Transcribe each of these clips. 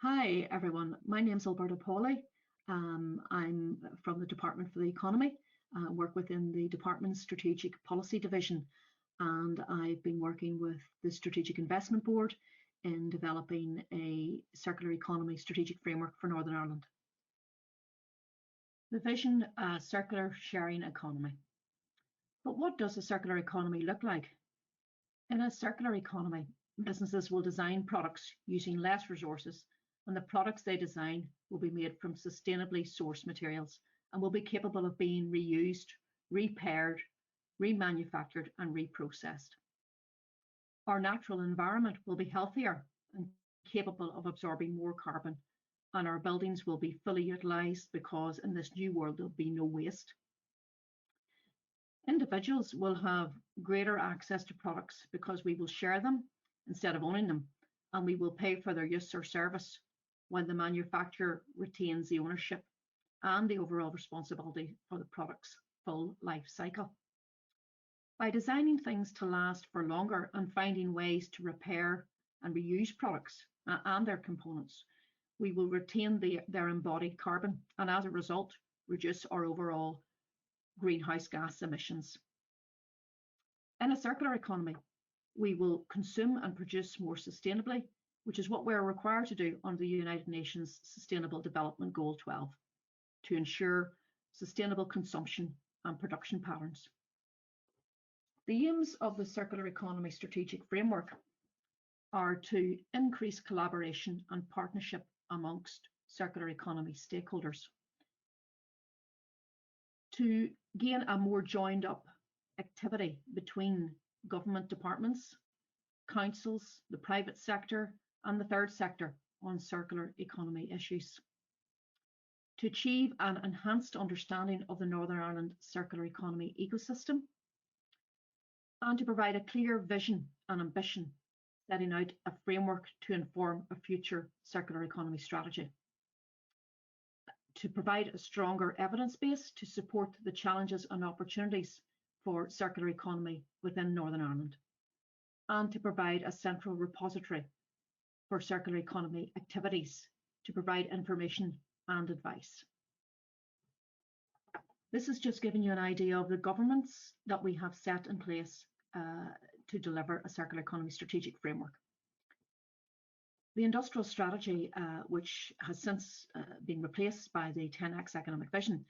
Hi everyone, my name is Alberta Pauley. I'm from the Department for the Economy, work within the Department's Strategic Policy Division, and I've been working with the Strategic Investment Board in developing a circular economy strategic framework for Northern Ireland. The vision, a circular sharing economy. But what does a circular economy look like? In a circular economy, businesses will design products using less resources, and the products they design will be made from sustainably sourced materials and will be capable of being reused, repaired, remanufactured and reprocessed. Our natural environment will be healthier and capable of absorbing more carbon, and our buildings will be fully utilised because in this new world there'll be no waste. Individuals will have greater access to products because we will share them instead of owning them, and we will pay for their use or service when the manufacturer retains the ownership and the overall responsibility for the product's full life cycle. By designing things to last for longer and finding ways to repair and reuse products and their components, we will retain their embodied carbon and as a result reduce our overall greenhouse gas emissions. In a circular economy, we will consume and produce more sustainably, which is what we're required to do under the United Nations Sustainable Development Goal 12 to ensure sustainable consumption and production patterns. The aims of the Circular Economy Strategic Framework are to increase collaboration and partnership amongst circular economy stakeholders, to gain a more joined up activity between government departments, councils, the private sector and the third sector on circular economy issues, to achieve an enhanced understanding of the Northern Ireland circular economy ecosystem, and to provide a clear vision and ambition, setting out a framework to inform a future circular economy strategy, to provide a stronger evidence base to support the challenges and opportunities for circular economy within Northern Ireland, and to provide a central repository for circular economy activities to provide information and advice. This is just giving you an idea of the governments that we have set in place to deliver a circular economy strategic framework. The industrial strategy, which has since been replaced by the 10X economic vision,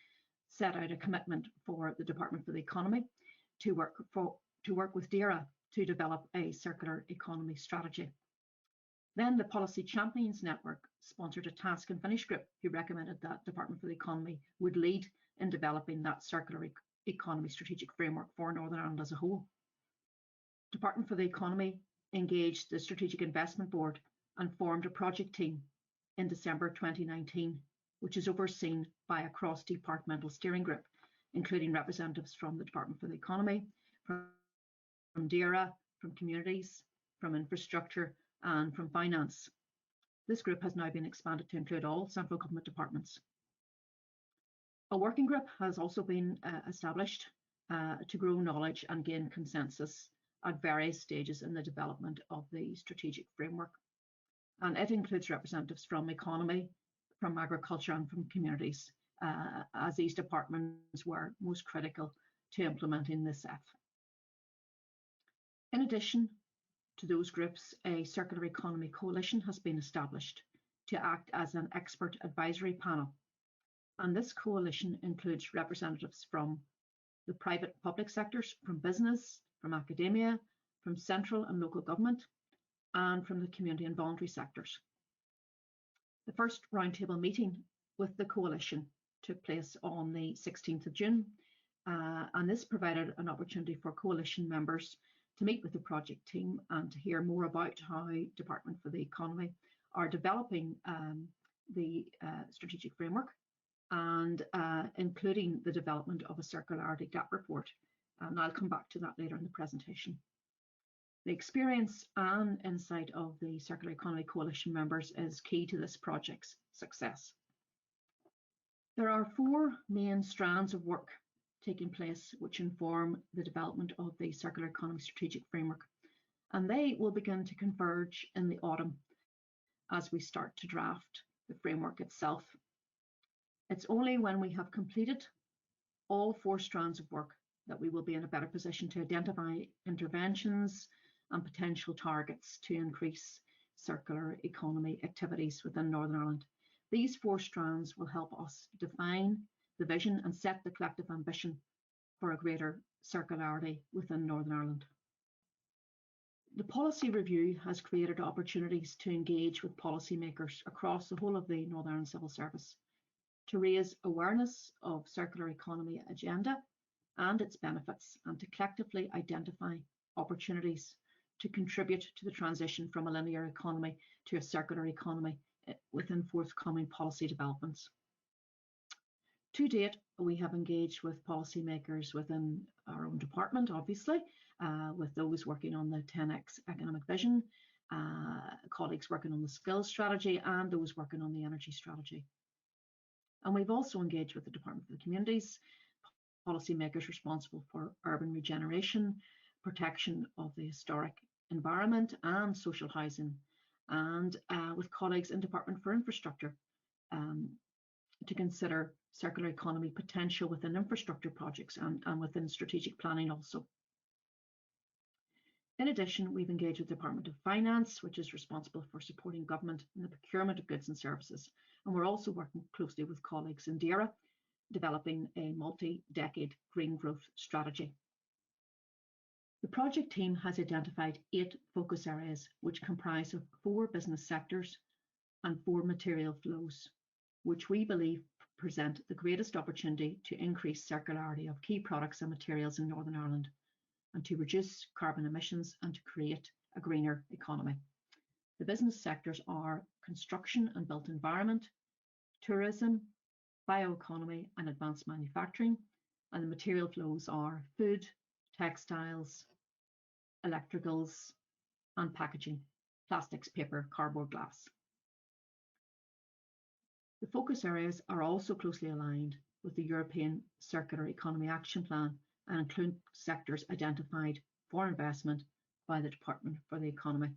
set out a commitment for the Department for the Economy to work with DAERA to develop a circular economy strategy. Then the Policy Champions Network sponsored a task and finish group who recommended that Department for the Economy would lead in developing that circular economy strategic framework for Northern Ireland as a whole. Department for the Economy engaged the Strategic Investment Board and formed a project team in December 2019, which is overseen by a cross-departmental steering group, including representatives from the Department for the Economy, from DAERA, from communities, from infrastructure, and from finance. This group has now been expanded to include all central government departments. A working group has also been established to grow knowledge and gain consensus at various stages in the development of the strategic framework. And it includes representatives from economy, from agriculture and from communities, as these departments were most critical to implementing this CEF. In addition to those groups, a circular economy coalition has been established to act as an expert advisory panel. And this coalition includes representatives from the private public sectors, from business, from academia, from central and local government, and from the community and voluntary sectors. The first roundtable meeting with the coalition took place on the 16th of June, and this provided an opportunity for coalition members to meet with the project team and to hear more about how Department for the Economy are developing the strategic framework and including the development of a circularity gap report. And I'll come back to that later in the presentation. The experience and insight of the Circular Economy Coalition members is key to this project's success. There are four main strands of work taking place which inform the development of the Circular Economy Strategic Framework, and they will begin to converge in the autumn as we start to draft the framework itself. It's only when we have completed all 4 strands of work that we will be in a better position to identify interventions and potential targets to increase circular economy activities within Northern Ireland. These 4 strands will help us define the vision and set the collective ambition for a greater circularity within Northern Ireland. The policy review has created opportunities to engage with policymakers across the whole of the Northern Ireland Civil Service to raise awareness of circular economy agenda and its benefits, and to collectively identify opportunities to contribute to the transition from a linear economy to a circular economy within forthcoming policy developments. To date, we have engaged with policymakers within our own department, obviously, with those working on the 10X economic vision, colleagues working on the skills strategy, and those working on the energy strategy. And we've also engaged with the Department for the Communities, policymakers responsible for urban regeneration, protection of the historic environment and social housing, and with colleagues in Department for Infrastructure to consider circular economy potential within infrastructure projects and within strategic planning also. In addition, we've engaged with the Department of Finance, which is responsible for supporting government in the procurement of goods and services. And we're also working closely with colleagues in DAERA, developing a multi-decade green growth strategy. The project team has identified 8 focus areas, which comprise of 4 business sectors and 4 material flows, which we believe present the greatest opportunity to increase circularity of key products and materials in Northern Ireland, and to reduce carbon emissions and to create a greener economy. The business sectors are construction and built environment, tourism, bioeconomy and advanced manufacturing, and the material flows are food, textiles, electricals and packaging, plastics, paper, cardboard, glass. The focus areas are also closely aligned with the European Circular Economy Action Plan and include sectors identified for investment by the Department for the Economy.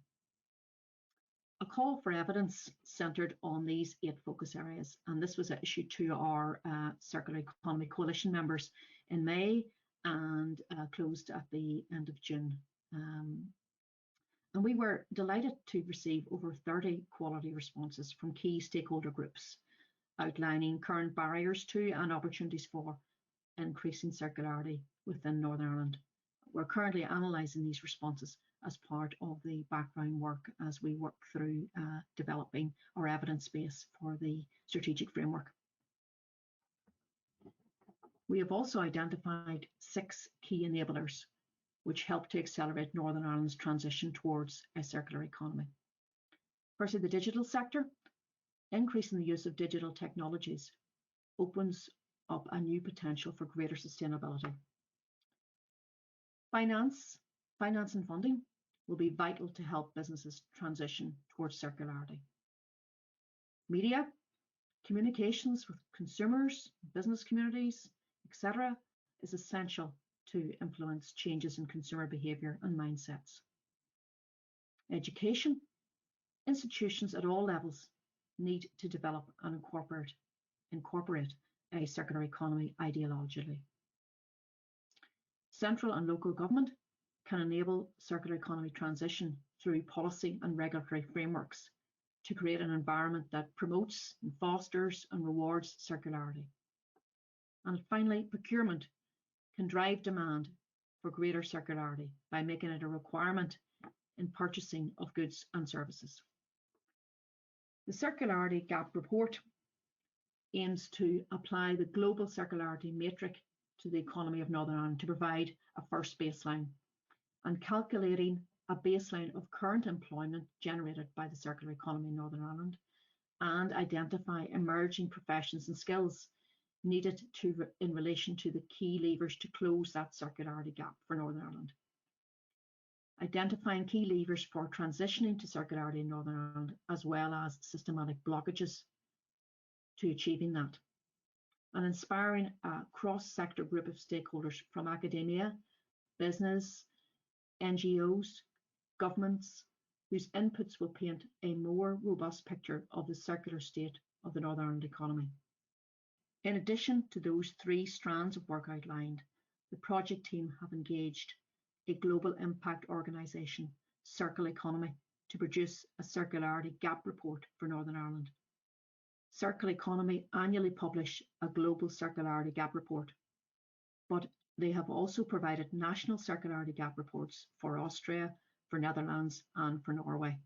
A call for evidence centred on these 8 focus areas, and this was issued to our Circular Economy Coalition members in May and closed at the end of June. And we were delighted to receive over 30 quality responses from key stakeholder groups, outlining current barriers to and opportunities for increasing circularity within Northern Ireland. We're currently analysing these responses as part of the background work as we work through developing our evidence base for the strategic framework. We have also identified 6 key enablers which help to accelerate Northern Ireland's transition towards a circular economy. Firstly, the digital sector. Increasing the use of digital technologies opens up a new potential for greater sustainability. Finance and funding will be vital to help businesses transition towards circularity. Media, communications with consumers, business communities, etc., is essential to influence changes in consumer behaviour and mindsets. Education, institutions at all levels need to develop and incorporate a circular economy ideologically. Central and local government can enable circular economy transition through policy and regulatory frameworks to create an environment that promotes and fosters and rewards circularity. And finally, procurement can drive demand for greater circularity by making it a requirement in purchasing of goods and services. The Circularity Gap Report aims to apply the global circularity matrix to the economy of Northern Ireland to provide a first baseline, and calculating a baseline of current employment generated by the circular economy in Northern Ireland, and identify emerging professions and skills needed in relation to the key levers to close that circularity gap for Northern Ireland. Identifying key levers for transitioning to circularity in Northern Ireland, as well as systematic blockages to achieving that. And inspiring a cross-sector group of stakeholders from academia, business, NGOs, governments, whose inputs will paint a more robust picture of the circular state of the Northern Ireland economy. In addition to those 3 strands of work outlined, the project team have engaged a global impact organisation, Circle Economy, to produce a circularity gap report for Northern Ireland. Circle Economy annually publish a global circularity gap report, but they have also provided national circularity gap reports for Austria, for Netherlands, and for Norway.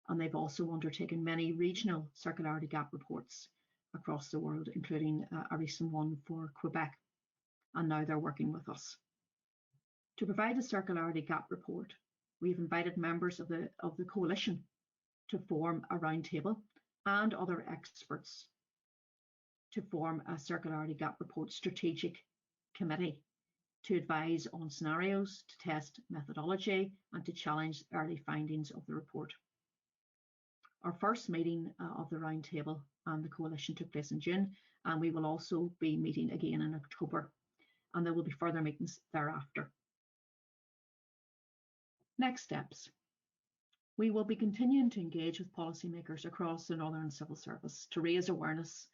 And they've also undertaken many regional circularity gap reports across the world, including a recent one for Quebec. And now they're working with us. To provide a circularity gap report, we've invited members of the coalition to form a roundtable and other experts to form a circularity gap report strategic committee to advise on scenarios, to test methodology, and to challenge early findings of the report. Our first meeting of the roundtable and the coalition took place in June, and we will also be meeting again in October, and there will be further meetings thereafter. Next steps. We will be continuing to engage with policymakers across the Northern Civil Service to raise awareness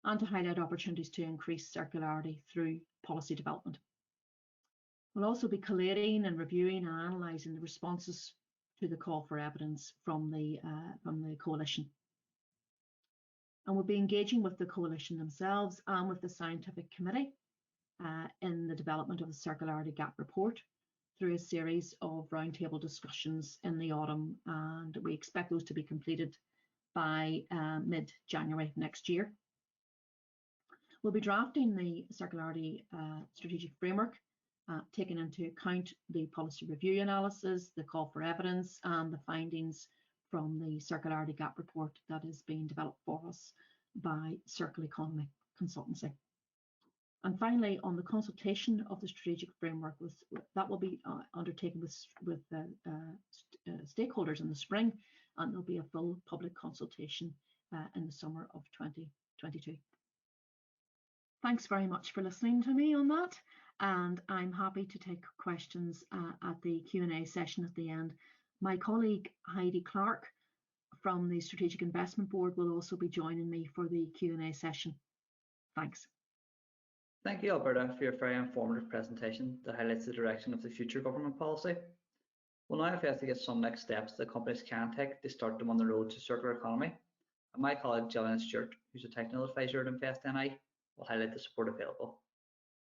and to highlight opportunities to increase circularity through policy development. We'll also be collating and reviewing and analysing the responses to the call for evidence from the coalition. And we'll be engaging with the coalition themselves and with the scientific committee in the development of the circularity gap report through a series of roundtable discussions in the autumn, and we expect those to be completed by mid-January next year. We'll be drafting the circularity strategic framework, taking into account the policy review analysis, the call for evidence, and the findings from the circularity gap report that is being developed for us by Circle Economy Consultancy. And finally, on the consultation of the strategic framework, that will be undertaken with stakeholders in the spring, and there'll be a full public consultation in the summer of 2022. Thanks very much for listening to me on that, and I'm happy to take questions at the Q&A session at the end. My colleague Heidi Clark from the Strategic Investment Board will also be joining me for the Q&A session. Thanks. Thank you, Alberta, for your very informative presentation that highlights the direction of the future government policy. We'll now investigate some next steps that companies can take to start them on the road to circular economy. And my colleague Gillian Stewart, who's a technical advisor at InvestNI, will highlight the support available.